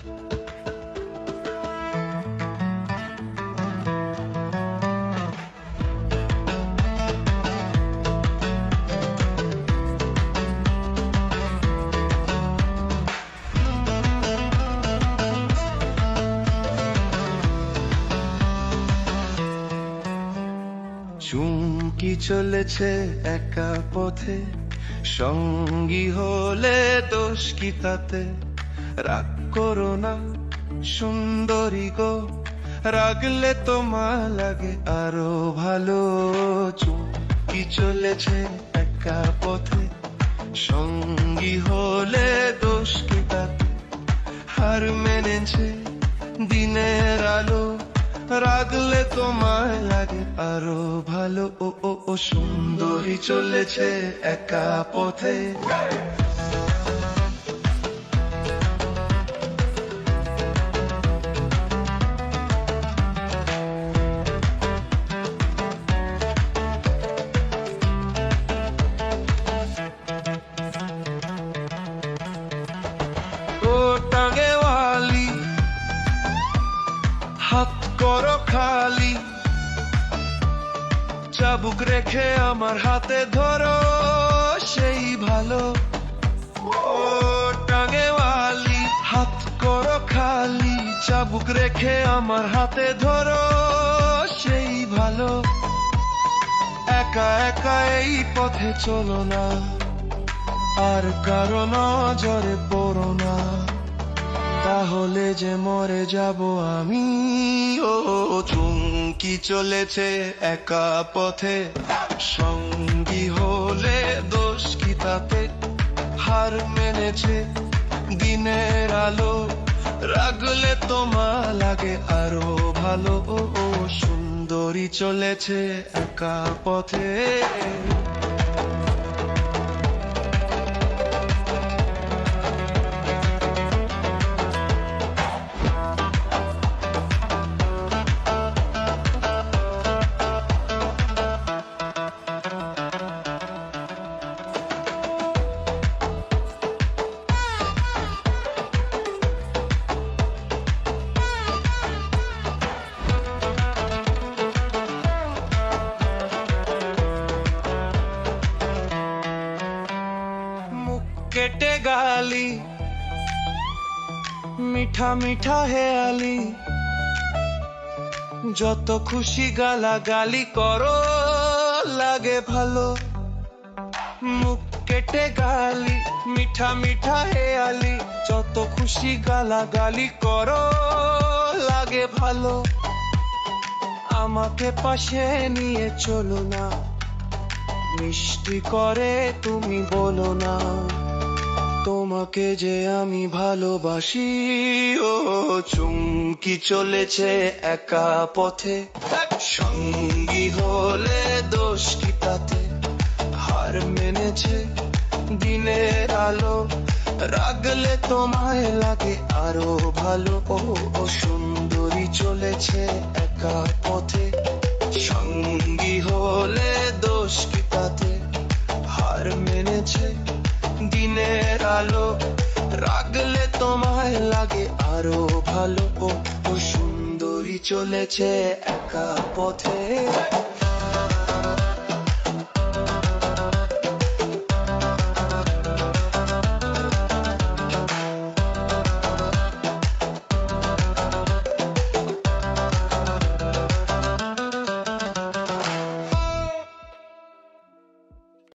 চুমকি চলেছে একা পথে, সঙ্গী হলে দোষ কি তাতে? রাগ করো না সুন্দরী গো, রাগলে তোমার লাগে আরো ভালো। চুমকি চলেছে একা পথে, সঙ্গী হলে দোষ কি তাতে? হার মেনেছে দিনের আলো, রাগলে তোমায় লাগে আরো ভালো। ও ও ও সুন্দরী চলেছে একা পথে। ও টাঙ্গেওয়ালি, হাত করো খালি, চাবুক রেখে আমার হাতে ধরো সেই ভালো। ও টাঙ্গেওয়ালি, হাত করো খালি, চাবুক রেখে আমার হাতে ধরো সেই ভালো। একা একা এই পথে চলো না, আর কারো নজরে পড়ো না, তাহলে যে মরে যাব আমি। ও চুমকি চলেছে একা পথে, সঙ্গী হলে দোষ কি তাতে? হার মেনেছে দিনের আলো, রাগলে তোমার লাগে আরো ভালো। ও সুন্দরী চলেছে একা পথে। কেটে গালি, মিঠা মিঠা হেয়ালি, যত খুশি গালাগালি করো লাগে ভালো। মুখ কেটে গালি, মিঠা মিঠা হেয়ালি, যত খুশি গালাগালি করো লাগে ভালো। আমাকে পাশে নিয়ে চলো না, মিষ্টি করে তুমি বলো না, তোমাকে যে আমি ভালোবাসি। ও চুমকি চলেছে একা পথে, সঙ্গী হলে দোষ কি তাতে? হার মেনেছে দিনের আলো, রাগলে তোমায় লাগে আরো ভালো। ও সুন্দরী চলেছে একা পথে, সঙ্গী হলে দোষ কি তাতে? হার মেনেছে দিনের আলো, রাগলে তোমায় লাগে আরো ভালো। ও সুন্দরী চলেছে একা পথে।